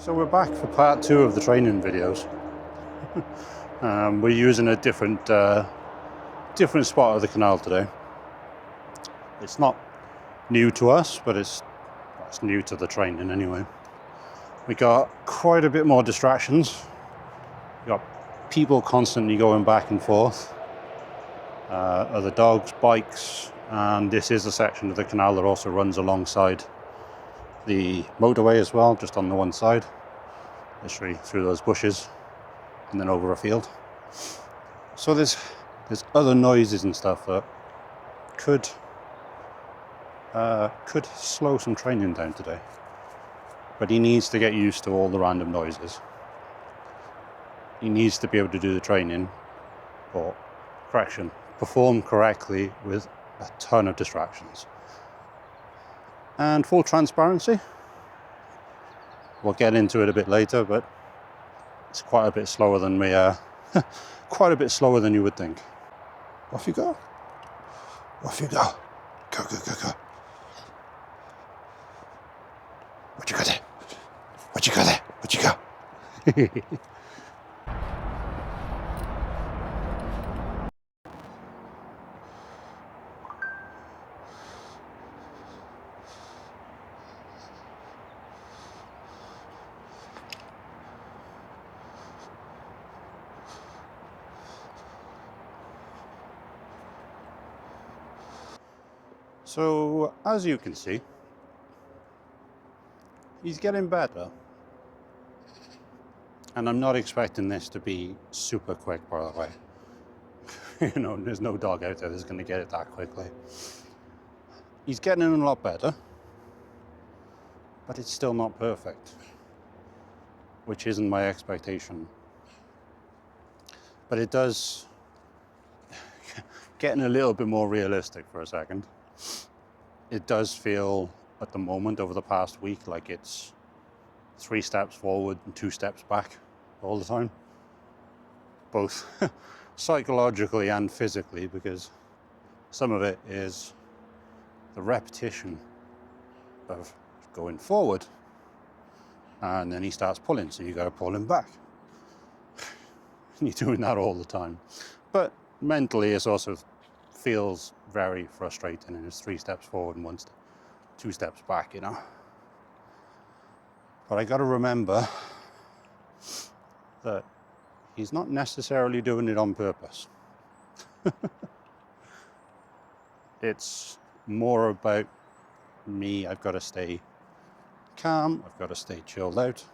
So we're back for part 2 of the training videos. We're using a different spot of the canal today. It's not new to us, but it's new to the training anyway. We got quite a bit more distractions. We got people constantly going back and forth, other dogs, bikes, and this is a section of the canal that also runs alongside the motorway as well, just on the one side, literally through those bushes and then over a field. So there's other noises and stuff that could slow some training down today, but he needs to get used to all the random noises. He needs to be able to do the training, or correction, perform correctly with a ton of distractions. And full transparency, we'll get into it a bit later, but it's quite a bit slower than we quite a bit slower than you would think. Off you go. Off you go. Go, go, go, go. What you got there? What you got there? What you got? So, as you can see, he's getting better. And I'm not expecting this to be super quick, by the way. You know, there's no dog out there that's going to get it that quickly. He's getting a lot better, but it's still not perfect, which isn't my expectation. But it does, getting a little bit more realistic for a second, it does feel at the moment over the past week like it's 3 steps forward and 2 steps back all the time, both psychologically and physically, because some of it is the repetition of going forward and then he starts pulling, so you got to pull him back. You're doing that all the time, but mentally it also feels very frustrating, and it's 3 steps forward and 2 steps back, you know. But I got to remember that he's not necessarily doing it on purpose. It's more about me. I've got to stay calm, I've got to stay chilled out,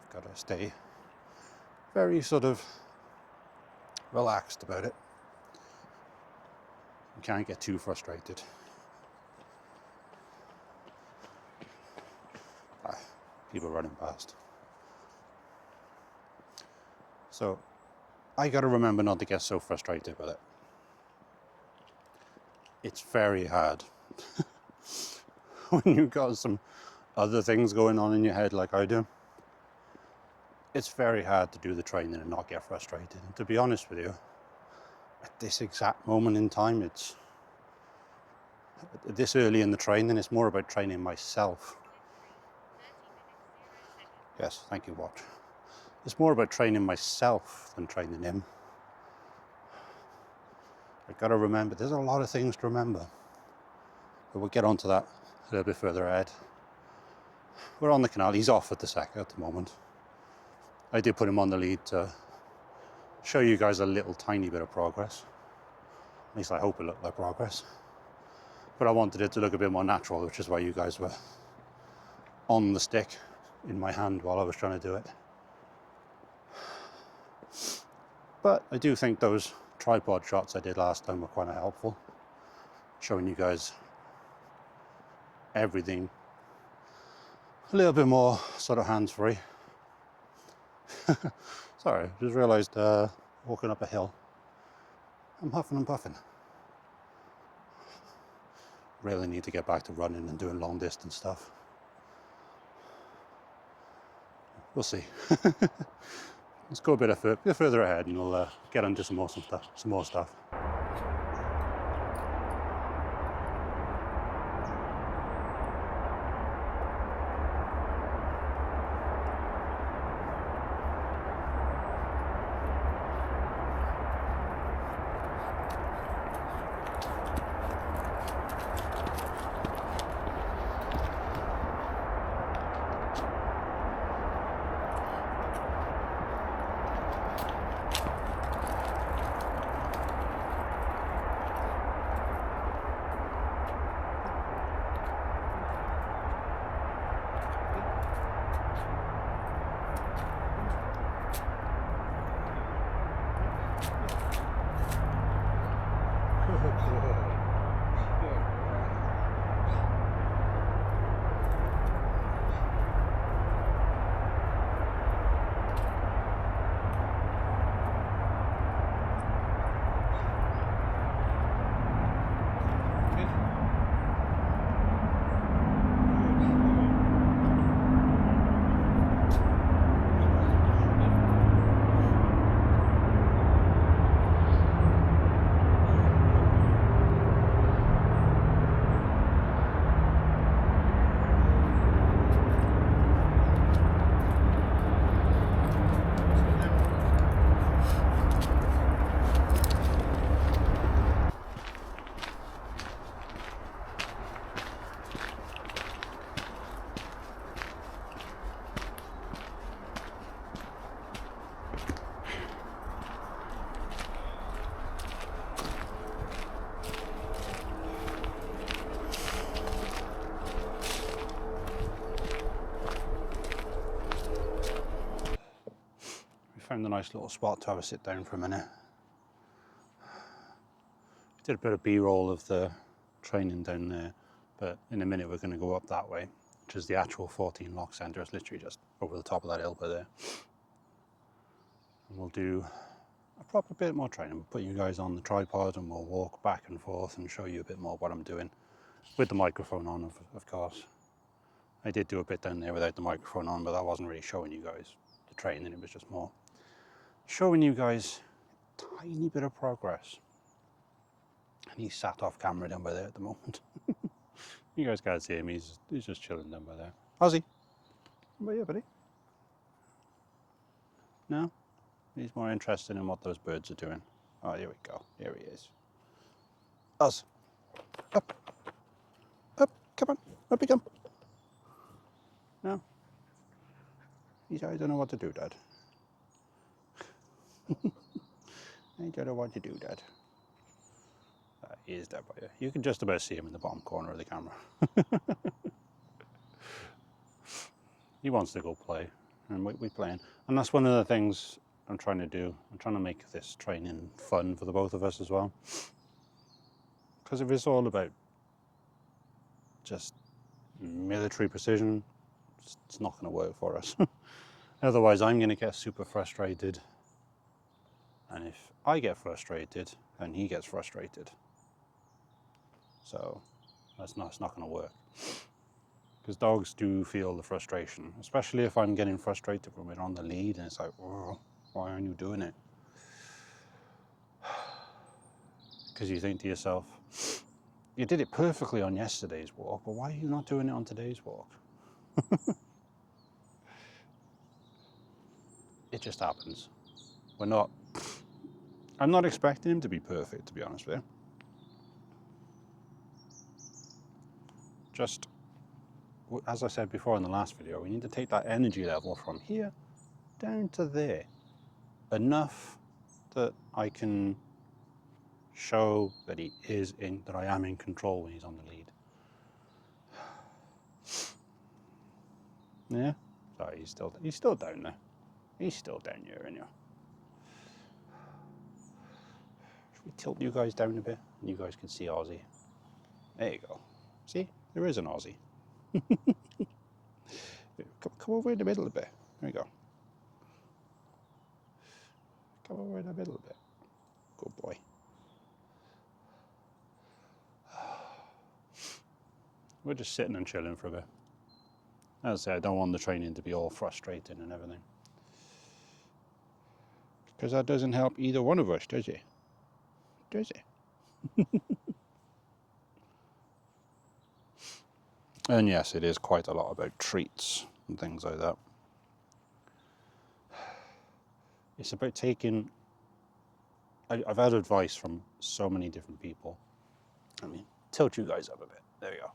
I've got to stay very sort of relaxed about it. You can't get too frustrated. People running past. So I got to remember not to get so frustrated with it. It's very hard when you've got some other things going on in your head like I do. It's very hard to do the training and not get frustrated. And to be honest with you, at this exact moment in time, it's this early in the training, it's more about training myself. Yes, thank you, watch. It's more about training myself than training him. I've got to remember, there's a lot of things to remember. But we'll get onto that a little bit further ahead. We're on the canal, he's off at the moment. I did put him on the lead to show you guys a little tiny bit of progress. At least I hope it looked like progress. But I wanted it to look a bit more natural, which is why you guys were on the stick in my hand while I was trying to do it. But I do think those tripod shots I did last time were quite helpful, showing you guys everything a little bit more sort of hands-free. Sorry, just realised walking up a hill, I'm huffing and puffing. Really need to get back to running and doing long distance stuff. We'll see. Let's go a bit further ahead and we'll get onto some more stuff. found a nice little spot to have a sit down for a minute. Did a bit of B-roll of the training down there, but in a minute we're going to go up that way, which is the actual 14 lock centre. It's literally just over the top of that hill by there. And we'll do a proper bit more training. We'll put you guys on the tripod and we'll walk back and forth and show you a bit more what I'm doing with the microphone on, of course. I did do a bit down there without the microphone on, but that wasn't really showing you guys the training. It was just more showing you guys a tiny bit of progress. And he's sat off camera down by there at the moment. You guys can't see him, he's just chilling down by there. Ozzy, come by here, buddy. No? He's more interested in what those birds are doing. Oh, here we go. Here he is. Oz. Up. Up. Come on. Up you come. No? I don't know what to do, Dad. I don't know what to do, Dad. He is there by you. You can just about see him in the bottom corner of the camera. He wants to go play, and we're playing. And that's one of the things I'm trying to do. I'm trying to make this training fun for the both of us as well. Because if it's all about just military precision, it's not going to work for us. Otherwise, I'm going to get super frustrated. And if I get frustrated, then he gets frustrated. So it's not going to work. Because dogs do feel the frustration, especially if I'm getting frustrated when we're on the lead and it's like, oh, why aren't you doing it? Because you think to yourself, you did it perfectly on yesterday's walk, but why are you not doing it on today's walk? It just happens. I'm not expecting him to be perfect, to be honest with you. Just, as I said before in the last video, we need to take that energy level from here down to there. Enough that I can show that that I am in control when he's on the lead. Yeah? Sorry, he's still down there. He's still down here, isn't he? Should we tilt you guys down a bit? And you guys can see Ozzy. There you go. See? There is an Ozzy. Come over in the middle a bit. There you go. Come over in the middle a bit. Good boy. We're just sitting and chilling for a bit. As I say, I don't want the training to be all frustrating and everything. Because that doesn't help either one of us, does it? Does it? And yes, it is quite a lot about treats and things like that. It's about taking... I've had advice from so many different people. I mean, tilt you guys up a bit. There you go.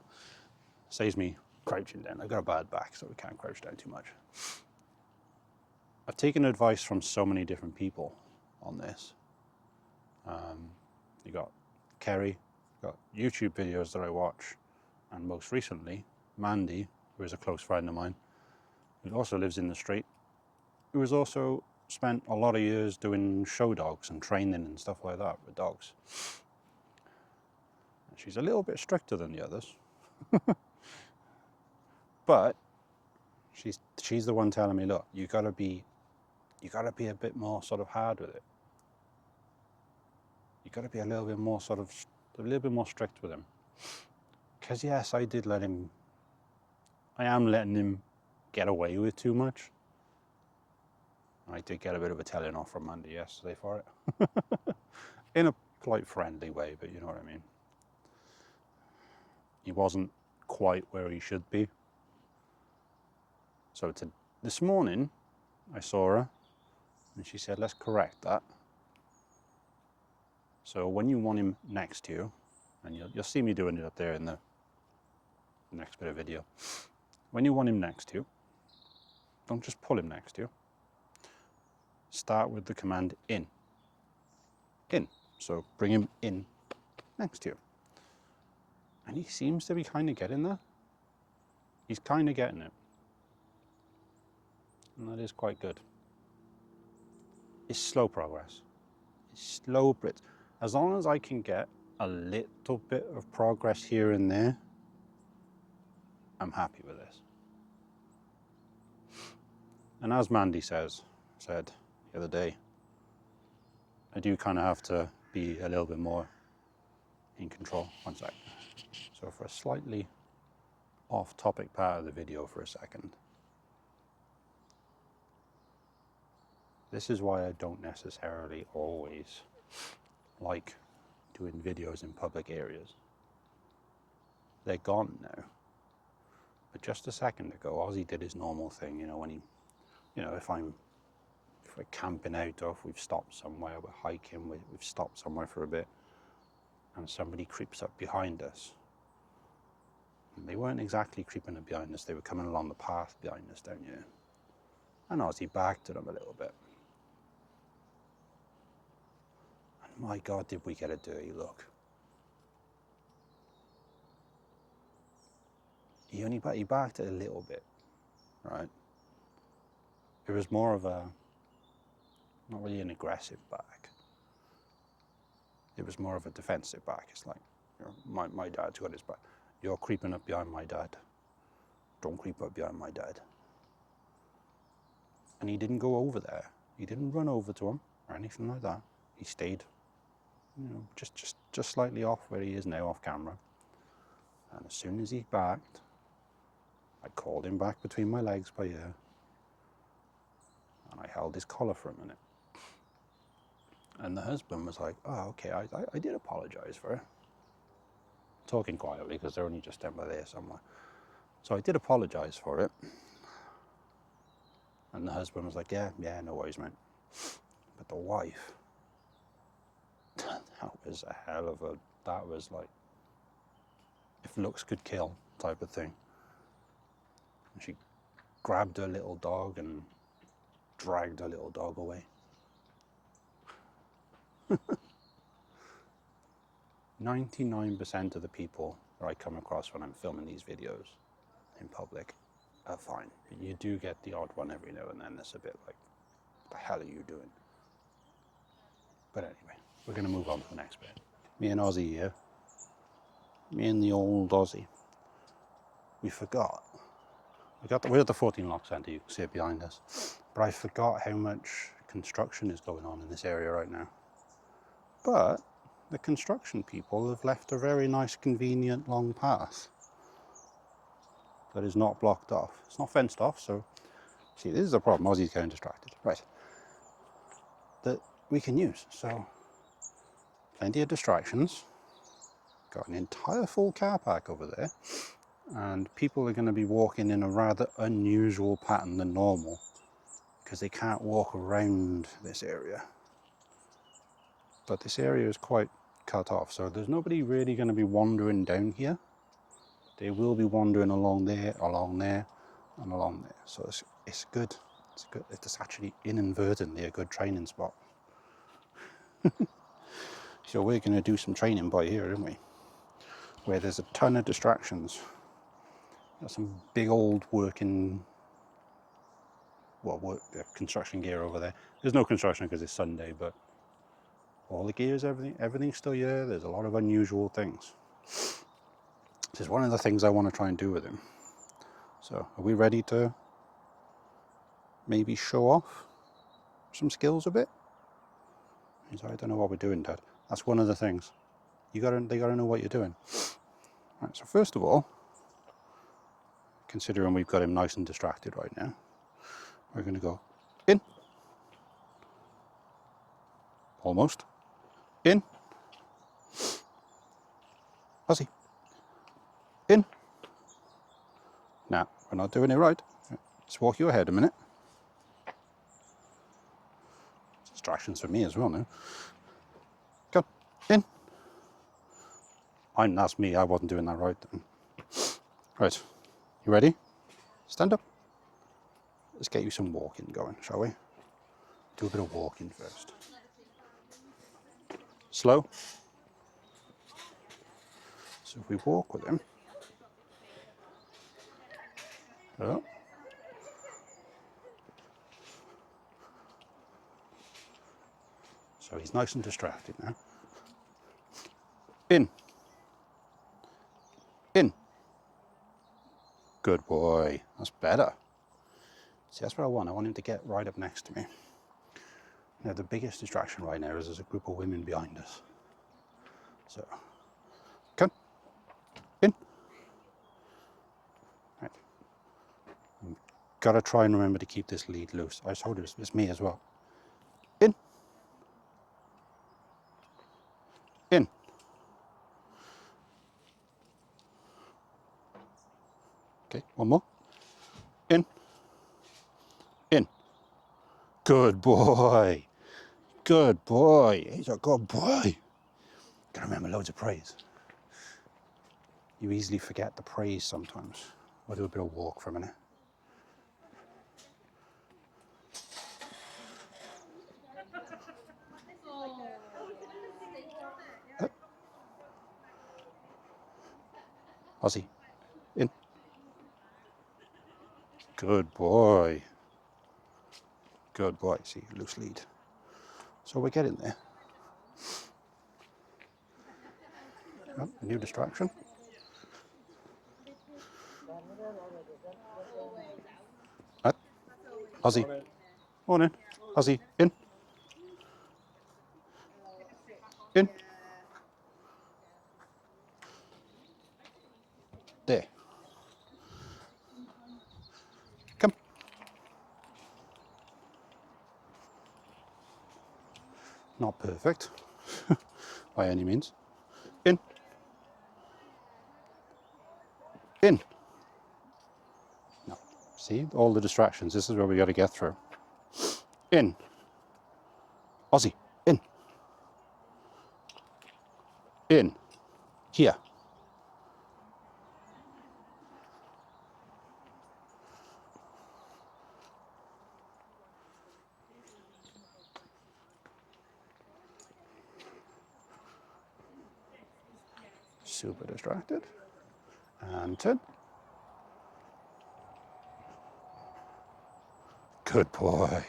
Saves me crouching down. I've got a bad back, so we can't crouch down too much. I've taken advice from so many different people on this. You got Kerry, you got YouTube videos that I watch, and most recently, Mandy, who is a close friend of mine, who also lives in the street, who has also spent a lot of years doing show dogs and training and stuff like that with dogs. She's a little bit stricter than the others. But she's the one telling me, look, you gotta be a bit more sort of hard with it. You gotta be a little bit more strict with him. Because yes, I am letting him get away with too much. I did get a bit of a telling off from Mandy yesterday for it. In a polite, friendly way, but you know what I mean. He wasn't quite where he should be. So this morning, I saw her, and she said, let's correct that. So when you want him next to you, and you'll see me doing it up there in the next bit of video. When you want him next to you, don't just pull him next to you. Start with the command in. In. So bring him in next to you. And he seems to be kind of getting that. He's kind of getting it. And that is quite good. It's slow progress. It's slow, but as long as I can get a little bit of progress here and there, I'm happy with this. And as Mandy said the other day, I do kind of have to be a little bit more in control. One sec. So for a slightly off-topic part of the video for a second, this is why I don't necessarily always like doing videos in public areas. They're gone now. But just a second ago, Ozzy did his normal thing, you know, when he, you know, if we're camping out or if we've stopped somewhere, we're hiking, we've stopped somewhere for a bit, and somebody creeps up behind us. And they weren't exactly creeping up behind us, they were coming along the path behind us down here. And Ozzy backed at them a little bit. And my God, did we get a dirty look. He backed it a little bit, right? It was more of a, not really an aggressive back. It was more of a defensive back. It's like, you know, my dad's got his back. You're creeping up behind my dad. Don't creep up behind my dad. And he didn't go over there. He didn't run over to him or anything like that. He stayed, you know, just slightly off where he is now, off camera. And as soon as he backed, I called him back between my legs by ear, and I held his collar for a minute. And the husband was like, oh, okay, I did apologize for it. Talking quietly because they're only just down by there somewhere. So I did apologize for it. And the husband was like, yeah, no worries, mate. But the wife, that was a hell of a, that was like, if looks could kill type of thing. And she grabbed her little dog and dragged her little dog away. 99% of the people that I come across when I'm filming these videos in public are fine. But you do get the odd one every now and then that's a bit like, what the hell are you doing? But anyway, we're going to move on to the next bit. Me and Ozzy here. Me and the old Ozzy. We forgot. We're at the 14 Lock Centre, you can see it behind us. But I forgot how much construction is going on in this area right now. But the construction people have left a very nice, convenient, long path that is not blocked off. It's not fenced off, so see, this is the problem. Ozzy's getting distracted. Right. That we can use. So, plenty of distractions. Got an entire full car park over there. And people are going to be walking in a rather unusual pattern than normal because they can't walk around this area. But this area is quite cut off, so there's nobody really going to be wandering down here. They will be wandering along there, and along there. So it's good. It's good. It's actually inadvertently a good training spot. So we're going to do some training by here, aren't we? Where there's a ton of distractions. Got some big old working, construction gear over there. There's no construction because it's Sunday, but all the gears, everything's still here. There's a lot of unusual things. This is one of the things I want to try and do with him. So, are we ready to maybe show off some skills a bit? He's like, I don't know what we're doing, Dad. That's one of the things. They gotta know what you're doing. Right, so first of all, considering we've got him nice and distracted right now, we're gonna go in. Almost. In. Ozzy. In. Now, we're not doing it right. Just walk you ahead a minute. Distractions for me as well now. Go. In. That's me, I wasn't doing that right then. Right, you ready? Stand up. Let's get you some walking going, shall we? Do a bit of walking first. Slow. So if we walk with him. Oh. So he's nice and distracted now. In. In. Good boy. That's better. See, that's what I want. I want him to get right up next to me. Now, the biggest distraction right now is there's a group of women behind us. So, come. In. Right. Got to try and remember to keep this lead loose. I told you it's me as well. In. In. Okay, one more. In. In. Good boy. Good boy. He's a good boy. Gotta remember loads of praise. You easily forget the praise sometimes. We'll do a bit of walk for a minute. Ozzy. In. Good boy. Good boy. See, loose lead. So we're getting there. Oh, a new distraction. Right. Ozzy. Morning. Ozzy. In. In. There. Come. Not perfect by any means. In. In. No. See, all the distractions. This is where we got to get through. In. Ozzy. In. In. Here. Super distracted. And turn. Good boy.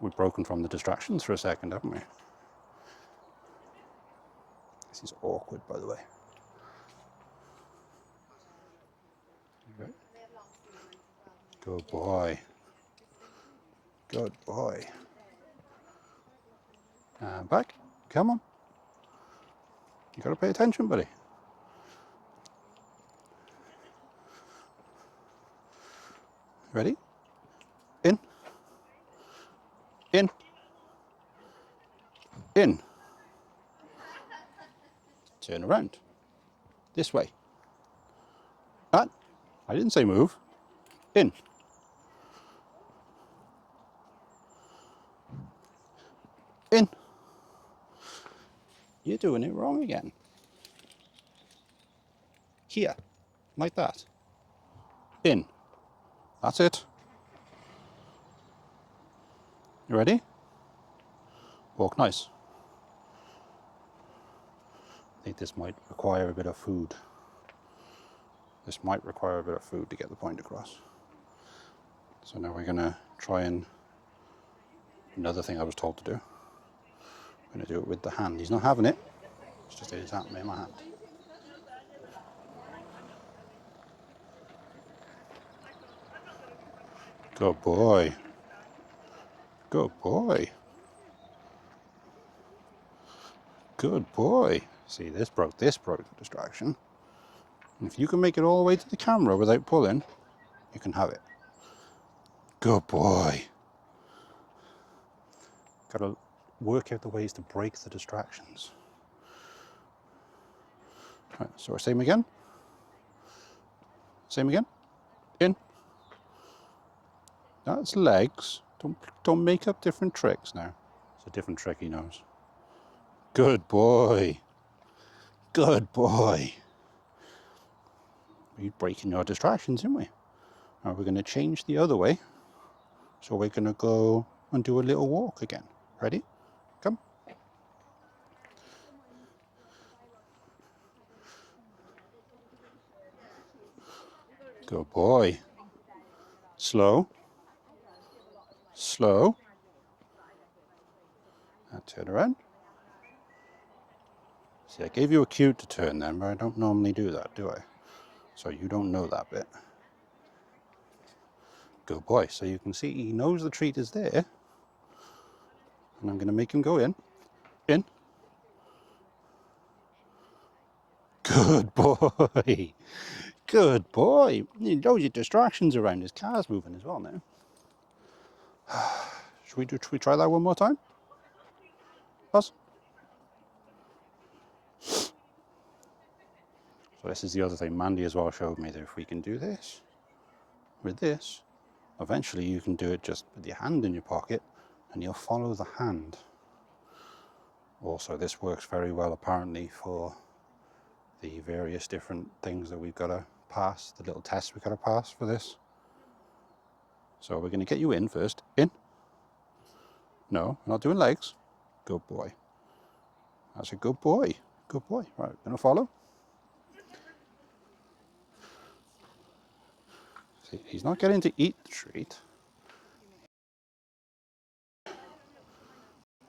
We've broken from the distractions for a second, haven't we? This is awkward, by the way. Okay. Good boy. Good boy. And back. Come on. You got to pay attention, buddy. Ready? In. In. In. Turn around. This way. Ah, I didn't say move. In. In. You're doing it wrong again. Here. Like that. In. That's it. You ready? Walk nice. I think this might require a bit of food. This might require a bit of food to get the point across. So now we're going to try and... Another thing I was told to do. I'm going to do it with the hand. He's not having it. It's just his hand in my hand. Good boy. Good boy. Good boy. See, this broke the distraction. And if you can make it all the way to the camera without pulling, you can have it. Good boy. Got to work out the ways to break the distractions. Right, so same again. Same again. In. That's legs. Don't make up different tricks now. It's a different trick he knows. Good boy. Good boy. We're breaking your distractions, aren't we? Now we're going to change the other way. So we're going to go and do a little walk again. Ready? Come. Good boy. Slow. Slow. turn around. See, I gave you a cue to turn then, but I don't normally do that, do I? So you don't know that bit. Good boy. So you can see he knows the treat is there. And I'm going to make him go in. In. Good boy. Good boy. He knows your distractions around. His car's moving as well now. Should we try that one more time? Us? So this is the other thing. Mandy as well showed me that if we can do this with this, eventually you can do it just with your hand in your pocket and you'll follow the hand. Also, this works very well apparently for the various different things that we've got to pass, the little tests we've got to pass for this. So we're going to get you in first. In. No, we're not doing legs. Good boy. That's a good boy. Good boy. Right, going to follow. See, he's not getting to eat the treat.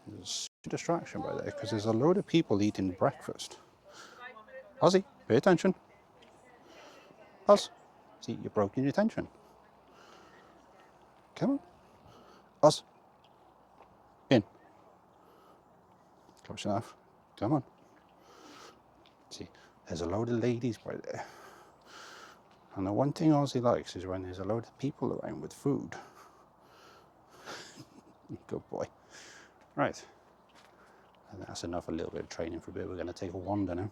There's a distraction by there because there's a load of people eating breakfast. Ozzy, pay attention. Oz. See, you're broken your attention. Come on. Oz. In. Close enough. Come on. See, there's a load of ladies right there. And the one thing Ozzy likes is when there's a load of people around with food. Good boy. Right. And that's enough, a little bit of training for a bit. We're going to take a wander now.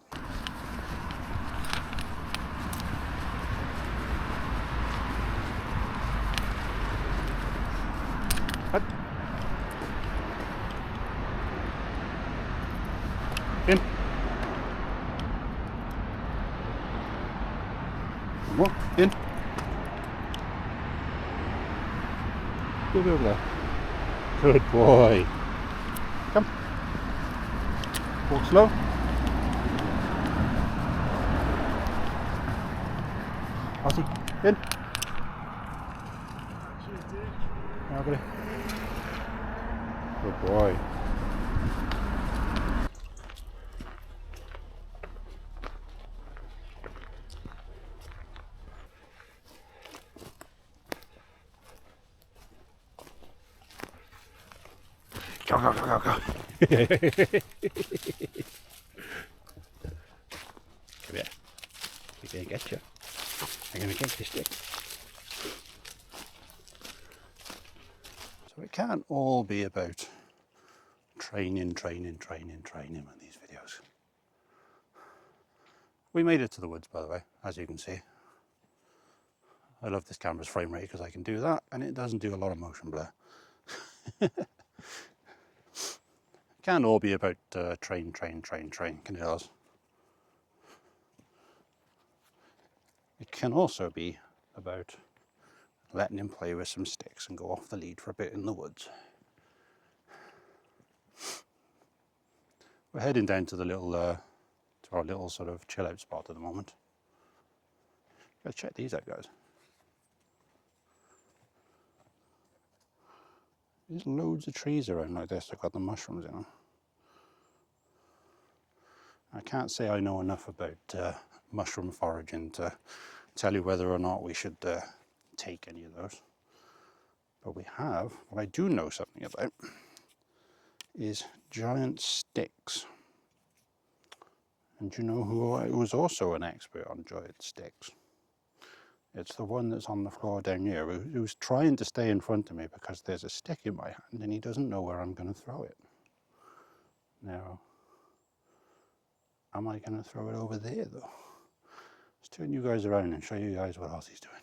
Up. In. One more. In. Go over there. Good boy. Come. Walk slow. Ozzy, in. Now, buddy. Good boy. Go, go, go, go, go. Come here. I'm going to get you. I'm going to get this stick. So it can't all be about training with these videos. We made it to the woods, by the way, as you can see. I love this camera's frame rate because I can do that and it doesn't do a lot of motion blur. Can't all be about train, can it, Oz? It can also be about letting him play with some sticks and go off the lead for a bit in the woods. We're heading down to the little, to our little sort of chill out spot at the moment. Let's check these out, guys. There's loads of trees around like this that got the mushrooms in them. I can't say I know enough about mushroom foraging to tell you whether or not we should take any of those. But we have, what I do know something about, is giant sticks. And do you know who was also an expert on giant sticks? It's the one that's on the floor down here, who's trying to stay in front of me because there's a stick in my hand and he doesn't know where I'm going to throw it. Now, am I going to throw it over there though? Let's turn you guys around and show you guys what Ozzy's doing.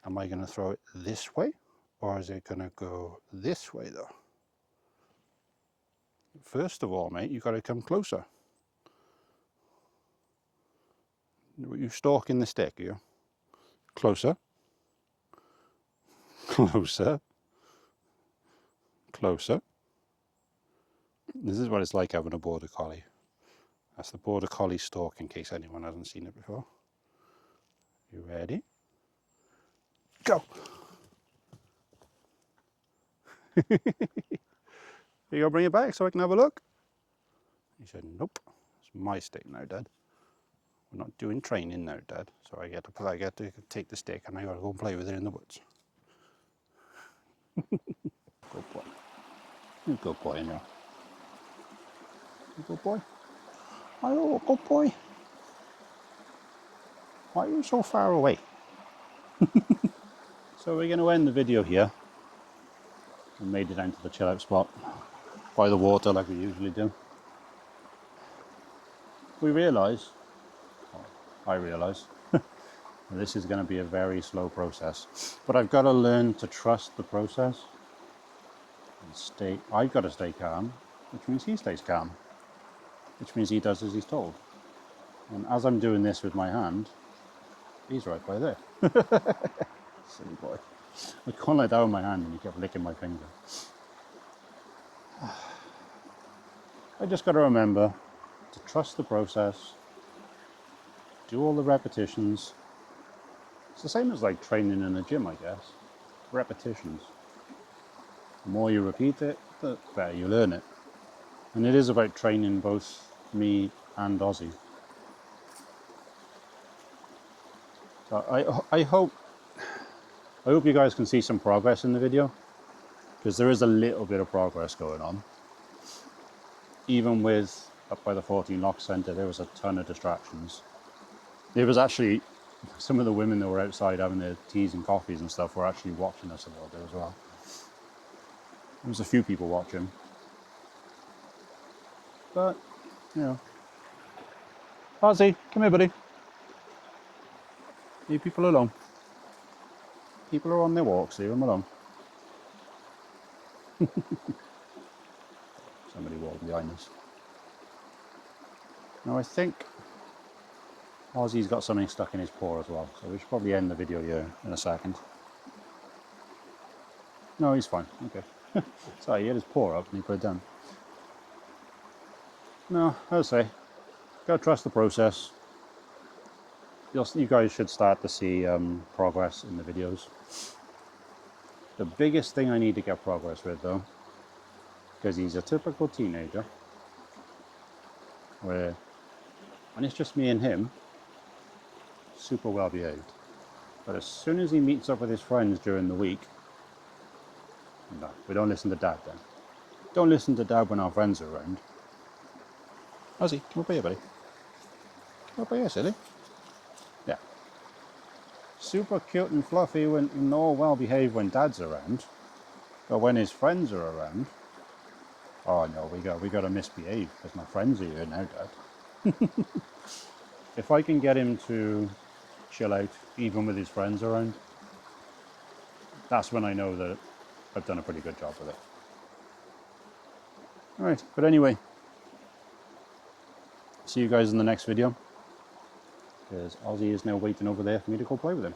Am I going to throw it this way or is it going to go this way though? First of all, mate, you've got to come closer. You stalking the stick, you? Closer. Closer. Closer. This is what it's like having a border collie. That's the border collie stalk, in case anyone hasn't seen it before. You ready? Go! You go bring it back so I can have a look? He said, nope, it's my stick now, Dad. We're not doing training now, Dad. So I get to take the stick and I gotta go and play with it in the woods. Good boy. You good boy, now. You good boy. Oh, good boy. Why are you so far away? So we're going to end the video here. We made it down to the chill out spot by the water like we usually do. We realise, I realise, this is going to be a very slow process. But I've got to learn to trust the process and I've got to stay calm, which means he stays calm, which means he does as he's told. And as I'm doing this with my hand, he's right by there. Silly boy. I can't let down my hand and he kept licking my finger. I just got to remember to trust the process, do all the repetitions. It's the same as like training in a gym, I guess. Repetitions. The more you repeat it, the better you learn it. And it is about training both me and Ozzy. So I hope you guys can see some progress in the video, because there is a little bit of progress going on. Even with up by the 14 Lock Centre, there was a ton of distractions. There was actually some of the women that were outside having their teas and coffees and stuff were actually watching us a little bit as well. There was a few people watching. But, you know. Ozzy, come here, buddy. Leave people alone. People are on their walks, leave them alone. Somebody walking behind us. Now I think Ozzy's got something stuck in his paw as well, so we should probably end the video here in a second. No, he's fine, okay. Sorry, he had his paw up and he put it down. No, as I say, gotta trust the process. You guys should start to see progress in the videos. The biggest thing I need to get progress with though, because he's a typical teenager, where when it's just me and him, super well behaved. But as soon as he meets up with his friends during the week, no, we don't listen to Dad then. Don't listen to Dad when our friends are around. Ozzy, come up here, buddy. Come up here, silly. Yeah. Super cute and fluffy and all well behaved when Dad's around. But when his friends are around, oh no, we got to misbehave because my friends are here now, Dad. If I can get him to chill out even with his friends around, that's when I know that I've done a pretty good job with it. Alright, but anyway, see you guys in the next video, because Ozzy is now waiting over there for me to go play with him.